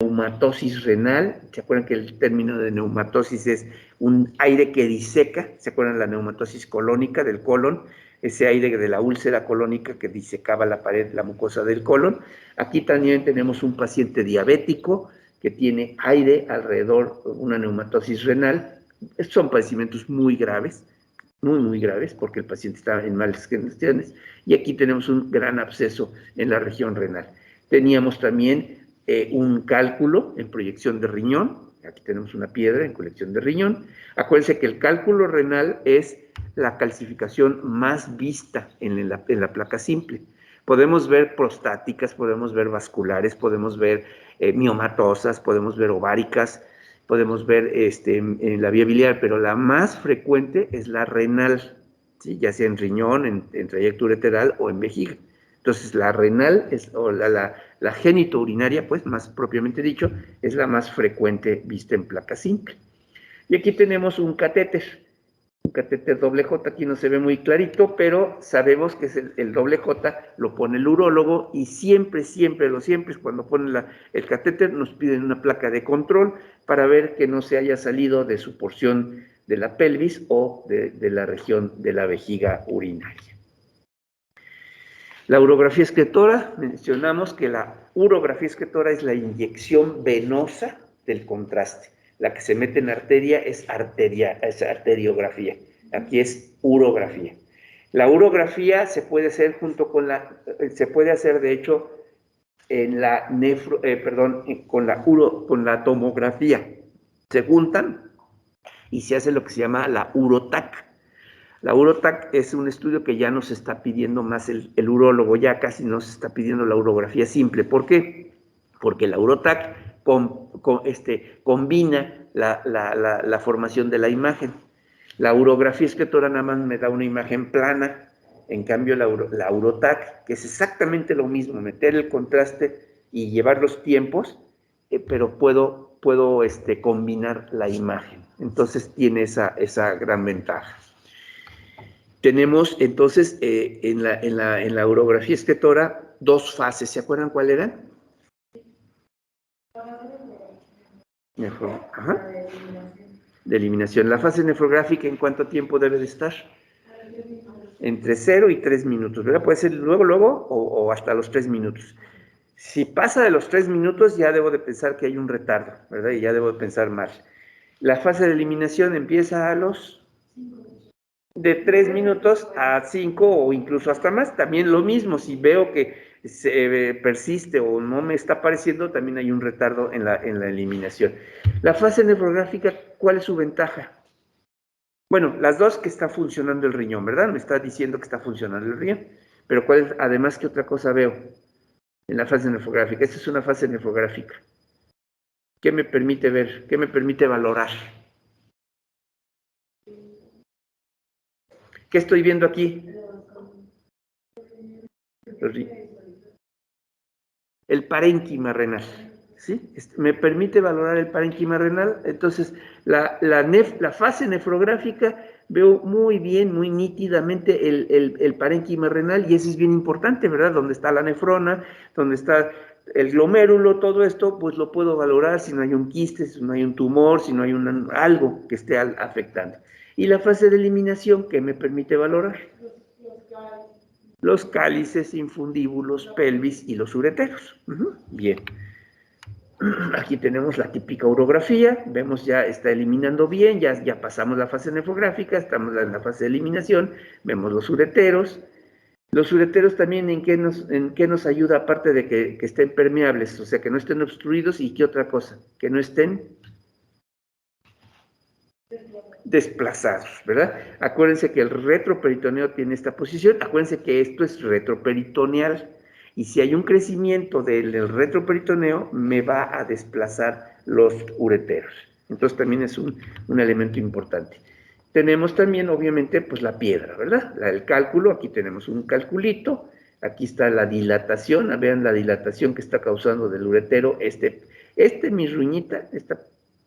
neumatosis renal. ¿Se acuerdan que el término de neumatosis es un aire que diseca? ¿Se acuerdan la neumatosis colónica del colon? Ese aire de la úlcera colónica que disecaba la pared, la mucosa del colon. Aquí también tenemos un paciente diabético que tiene aire alrededor, una neumatosis renal. Estos son padecimientos muy graves, muy graves, porque el paciente está en malas condiciones. Y aquí tenemos un gran absceso en la región renal. Teníamos también un cálculo en proyección de riñón. Aquí tenemos una piedra en colección de riñón. Acuérdense que el cálculo renal es la calcificación más vista en la placa simple. Podemos ver prostáticas, podemos ver vasculares, podemos ver miomatosas, podemos ver ováricas, podemos ver en la vía biliar, pero la más frecuente es la renal, ¿sí? Ya sea en riñón, en trayecto ureteral o en vejiga. Entonces, la renal, o la genitourinaria, pues, más propiamente dicho, es la más frecuente vista en placa simple. Y aquí tenemos un catéter doble J, aquí no se ve muy clarito, pero sabemos que es el doble J, lo pone el urólogo y siempre cuando ponen el catéter nos piden una placa de control para ver que no se haya salido de su porción de la pelvis o de la región de la vejiga urinaria. La urografía excretora, mencionamos que la urografía excretora es la inyección venosa del contraste. La que se mete en arteria es arteriografía. Aquí es urografía. La urografía se puede hacer de hecho en con la tomografía. Se juntan y se hace lo que se llama la urotac. La urotac es un estudio que ya nos está pidiendo más el urólogo, ya casi nos está pidiendo la urografía simple. ¿Por qué? Porque la urotac combina la formación de la imagen. La urografía excretora nada más me da una imagen plana, en cambio la urotac, que es exactamente lo mismo, meter el contraste y llevar los tiempos, pero puedo combinar la imagen. Entonces tiene esa gran ventaja. Tenemos entonces en la urografía excretora dos fases. ¿Se acuerdan cuál eran? Ajá. De eliminación. La fase nefrográfica, ¿en cuánto tiempo debe de estar? Entre 0 y 3 minutos, ¿verdad? Puede ser luego o hasta los 3 minutos. Si pasa de los 3 minutos, ya debo de pensar que hay un retardo, ¿verdad? Y ya debo de pensar mal. La fase de eliminación empieza a los de 3 minutos a 5 o incluso hasta más. También lo mismo, si veo que se persiste o no me está apareciendo, también hay un retardo en la eliminación. La fase nefrográfica, ¿cuál es su ventaja? Bueno, las dos, que está funcionando el riñón, ¿verdad? Me está diciendo que está funcionando el riñón. Pero ¿cuál es, además, qué otra cosa veo en la fase nefrográfica? Esta es una fase nefrográfica. ¿Qué me permite ver? ¿Qué me permite valorar? ¿Qué estoy viendo aquí? El parénquima renal, ¿sí? Me permite valorar el parénquima renal. Entonces, la fase nefrográfica, veo muy bien, muy nítidamente el parénquima renal, y eso es bien importante, ¿verdad? Donde está la nefrona, donde está el glomérulo, todo esto, pues lo puedo valorar si no hay un quiste, si no hay un tumor, si no hay algo que esté afectando. Y la fase de eliminación, ¿qué me permite valorar? Los cálices, infundíbulos, pelvis y los ureteros. Bien. Aquí tenemos la típica urografía, vemos ya está eliminando bien, ya pasamos la fase nefrográfica, estamos en la fase de eliminación, vemos los ureteros. Los ureteros también, ¿en qué nos ayuda? Aparte de que estén permeables, o sea, que no estén obstruidos, ¿y qué otra cosa? Que no estén desplazados, ¿verdad? Acuérdense que el retroperitoneo tiene esta posición, acuérdense que esto es retroperitoneal, y si hay un crecimiento del retroperitoneo, me va a desplazar los ureteros. Entonces también es un elemento importante. Tenemos también, obviamente, pues la piedra, ¿verdad? El cálculo, aquí tenemos un calculito, aquí está la dilatación, vean la dilatación que está causando del uretero, mi ruñita, esta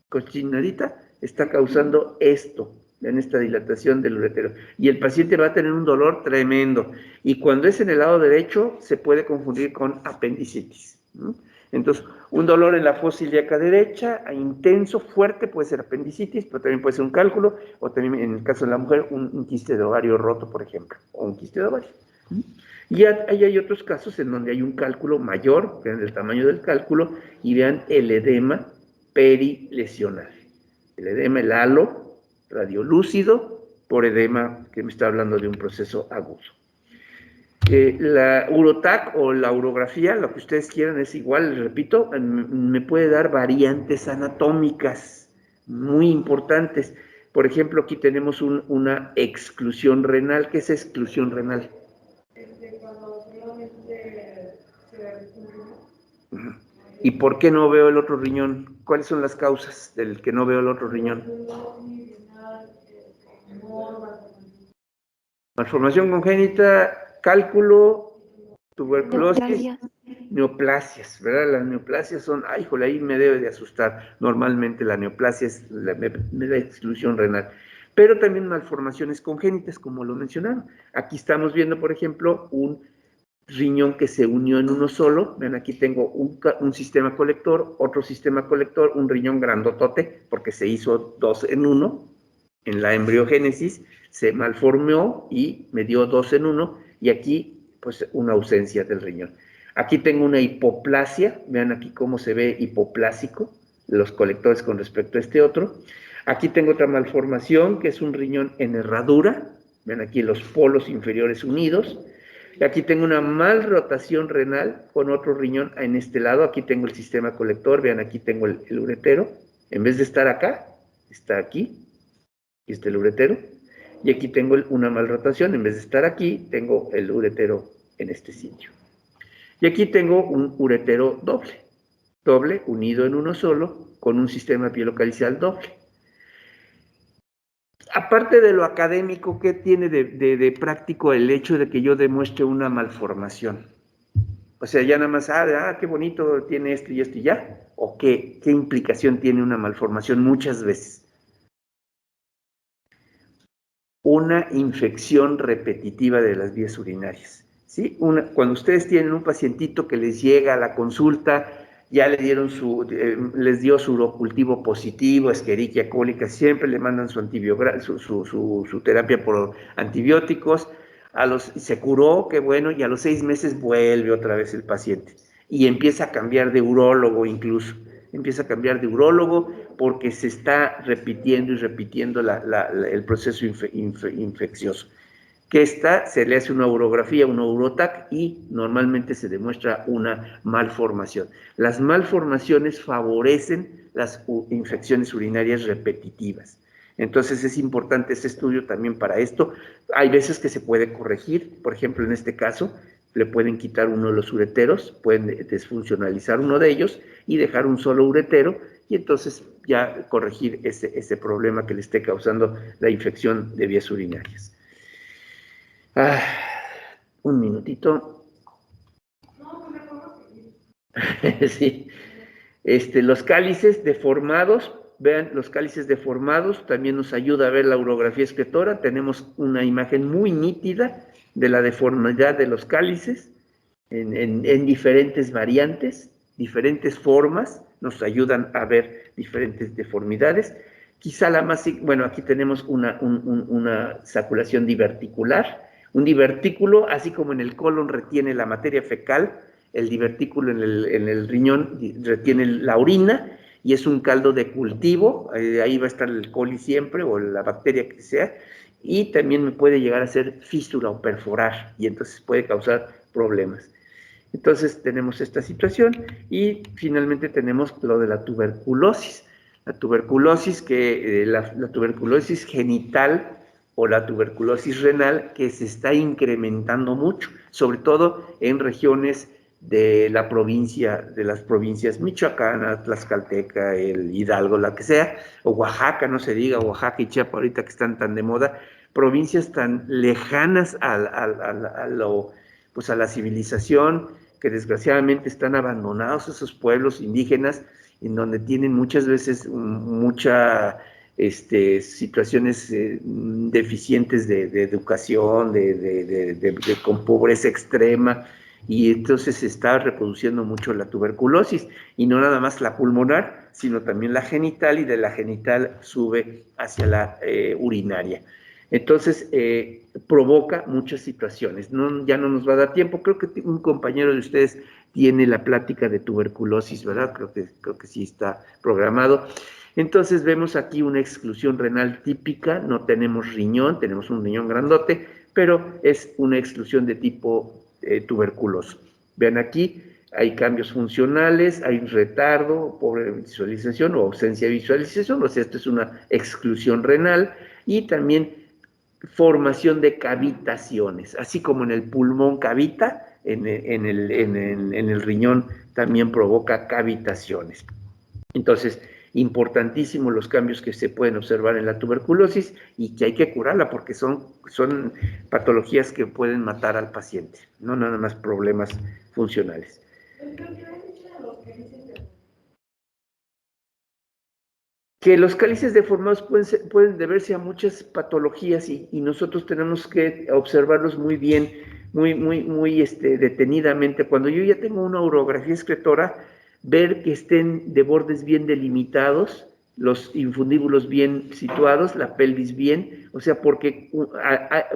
cochinadita, está causando esto, en esta dilatación del uretero. Y el paciente va a tener un dolor tremendo. Y cuando es en el lado derecho, se puede confundir con apendicitis, ¿no? Entonces, un dolor en la fosa ilíaca derecha, intenso, fuerte, puede ser apendicitis, pero también puede ser un cálculo, o también en el caso de la mujer, un quiste de ovario roto, por ejemplo, o un quiste de ovario. Y ahí hay otros casos en donde hay un cálculo mayor, vean el tamaño del cálculo, y vean el edema perilesional. El edema, el halo radiolúcido, por edema que me está hablando de un proceso agudo. La urotac o la urografía, lo que ustedes quieran, es igual, repito, me puede dar variantes anatómicas muy importantes. Por ejemplo, aquí tenemos una exclusión renal. ¿Qué es exclusión renal? Cuando solamente se ve un riñón. ¿Y por qué no veo el otro riñón? ¿Cuáles son las causas del que no veo el otro riñón? Malformación congénita, cálculo, tuberculosis, neoplasias, ¿verdad? Las neoplasias son, ay, jole, ahí me debe de asustar. Normalmente la neoplasia me da exclusión renal. Pero también malformaciones congénitas, como lo mencionaron. Aquí estamos viendo, por ejemplo, un riñón que se unió en uno solo. Ven, aquí tengo un sistema colector, otro sistema colector, un riñón grandotote, porque se hizo 2 en 1 en la embriogénesis, se malformó y me dio 2 en 1, y aquí, pues, una ausencia del riñón. Aquí tengo una hipoplasia, vean aquí cómo se ve hipoplásico, los colectores con respecto a este otro. Aquí tengo otra malformación, que es un riñón en herradura, vean aquí los polos inferiores unidos. Y aquí tengo una mal rotación renal con otro riñón en este lado. Aquí tengo el sistema colector, vean, aquí tengo el uretero. En vez de estar acá, está aquí, y está el uretero. Y aquí tengo una mal rotación, en vez de estar aquí, tengo el uretero en este sitio. Y aquí tengo un uretero doble, unido en uno solo, con un sistema biolocalizal doble. Aparte de lo académico, ¿qué tiene de práctico el hecho de que yo demuestre una malformación? O sea, ya nada más, qué bonito tiene esto y esto y ya. ¿O qué implicación tiene una malformación muchas veces? Una infección repetitiva de las vías urinarias. ¿Sí? Cuando ustedes tienen un pacientito que les llega a la consulta, ya le dieron les dio su urocultivo positivo, Escherichia cólica, siempre le mandan su terapia por antibióticos, se curó, qué bueno, y a los 6 meses vuelve otra vez el paciente y empieza a cambiar de urólogo incluso. Empieza a cambiar de urólogo porque se está repitiendo y repitiendo el proceso infeccioso. Que se le hace una urografía, una urotac, y normalmente se demuestra una malformación. Las malformaciones favorecen las infecciones urinarias repetitivas. Entonces es importante ese estudio también para esto. Hay veces que se puede corregir, por ejemplo, en este caso, le pueden quitar uno de los ureteros, pueden desfuncionalizar uno de ellos y dejar un solo uretero, y entonces ya corregir ese problema que le esté causando la infección de vías urinarias. Un minutito. Sí. Los cálices deformados, vean, los cálices deformados también nos ayuda a ver la urografía excretora. Tenemos una imagen muy nítida de la deformidad de los cálices en diferentes variantes, diferentes formas, nos ayudan a ver diferentes deformidades. Quizá la más, bueno, aquí tenemos una saculación diverticular. Un divertículo, así como en el colon retiene la materia fecal, el divertículo en el riñón retiene la orina, y es un caldo de cultivo, ahí va a estar el coli siempre, o la bacteria que sea, y también me puede llegar a ser fístula o perforar, y entonces puede causar problemas. Entonces tenemos esta situación, y finalmente tenemos lo de la tuberculosis. La tuberculosis, la tuberculosis genital o la tuberculosis renal, que se está incrementando mucho, sobre todo en regiones de las provincias michoacanas, Tlaxcalteca, el Hidalgo, la que sea, o Oaxaca, no se diga, Oaxaca y Chiapas ahorita que están tan de moda, provincias tan lejanas a la civilización, que desgraciadamente están abandonados esos pueblos indígenas, en donde tienen muchas veces muchas situaciones deficientes de educación, con pobreza extrema, y entonces se está reproduciendo mucho la tuberculosis, y no nada más la pulmonar, sino también la genital, y de la genital sube hacia la urinaria. Entonces, provoca muchas situaciones. Ya no nos va a dar tiempo. Creo que un compañero de ustedes tiene la plática de tuberculosis, ¿verdad? Creo que sí está programado. Entonces, vemos aquí una exclusión renal típica. No tenemos riñón, tenemos un riñón grandote, pero es una exclusión de tipo tuberculoso. Vean aquí, hay cambios funcionales, hay un retardo, pobre visualización o ausencia de visualización, o sea, esto es una exclusión renal, y también formación de cavitaciones, así como en el pulmón cavita, en el riñón también provoca cavitaciones. Entonces, importantísimos los cambios que se pueden observar en la tuberculosis y que hay que curarla porque son patologías que pueden matar al paciente, no nada más problemas funcionales. Que los cálices deformados pueden deberse a muchas patologías y nosotros tenemos que observarlos muy bien, muy detenidamente. Cuando yo ya tengo una urografía excretora, ver que estén de bordes bien delimitados, los infundíbulos bien situados, la pelvis bien, o sea, porque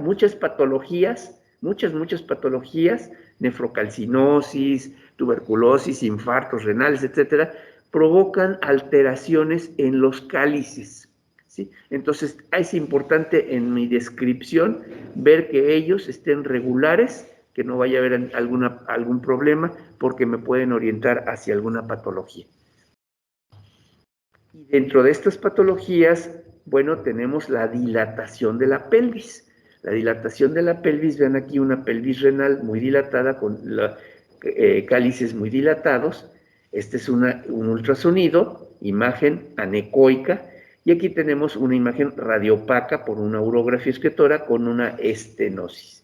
muchas patologías, muchas patologías, nefrocalcinosis, tuberculosis, infartos renales, etcétera, provocan alteraciones en los cálices, ¿sí? Entonces, es importante en mi descripción ver que ellos estén regulares, que no vaya a haber algún problema, porque me pueden orientar hacia alguna patología. Y dentro de estas patologías, bueno, tenemos la dilatación de la pelvis. La dilatación de la pelvis, vean aquí una pelvis renal muy dilatada, con cálices muy dilatados. Este es un ultrasonido, imagen anecoica, y aquí tenemos una imagen radiopaca por una urografía excretora con una estenosis.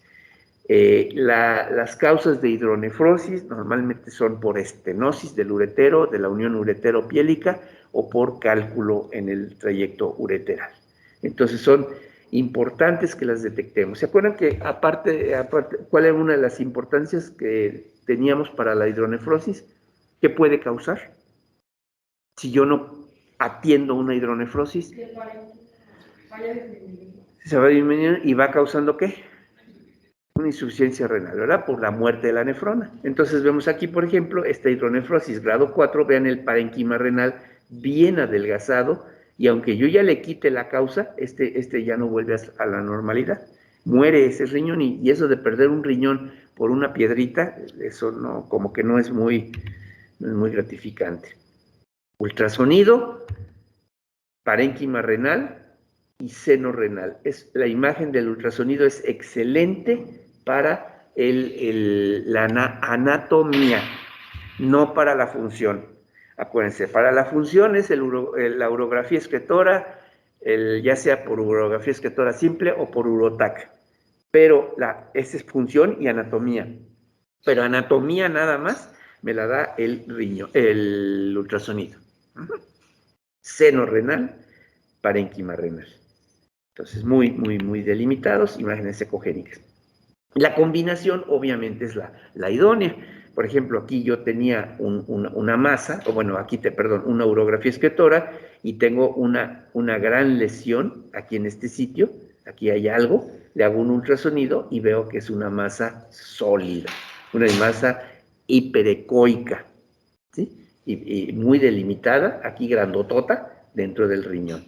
Las causas de hidronefrosis normalmente son por estenosis del uretero, de la unión uretero-piélica, o por cálculo en el trayecto ureteral. Entonces son importantes que las detectemos. ¿Se acuerdan que aparte, cuál era una de las importancias que teníamos para la hidronefrosis? ¿Qué puede causar? Si yo no atiendo una hidronefrosis, se va a disminuir y va causando ¿qué? Una insuficiencia renal, ¿verdad? Por la muerte de la nefrona. Entonces vemos aquí, por ejemplo, esta hidronefrosis grado 4, vean el parénquima renal bien adelgazado, y aunque yo ya le quite la causa, este ya no vuelve a la normalidad. Muere ese riñón, y eso de perder un riñón por una piedrita, eso no, como que no es muy gratificante. Ultrasonido, parénquima renal y seno renal. La imagen del ultrasonido es excelente para la anatomía, no para la función. Acuérdense, para la función es la urografía excretora, ya sea por urografía excretora simple o por urotac. Pero esa es función y anatomía. Pero anatomía nada más me la da el ultrasonido. Seno renal, parénquima renal. Entonces, muy delimitados, imágenes ecogénicas. La combinación, obviamente, es la idónea. Por ejemplo, aquí yo tenía una masa, o bueno, una urografía excretora, y tengo una gran lesión aquí en este sitio. Aquí hay algo, le hago un ultrasonido y veo que es una masa sólida, una masa hiperecoica, ¿sí? Y muy delimitada, aquí grandotota, dentro del riñón.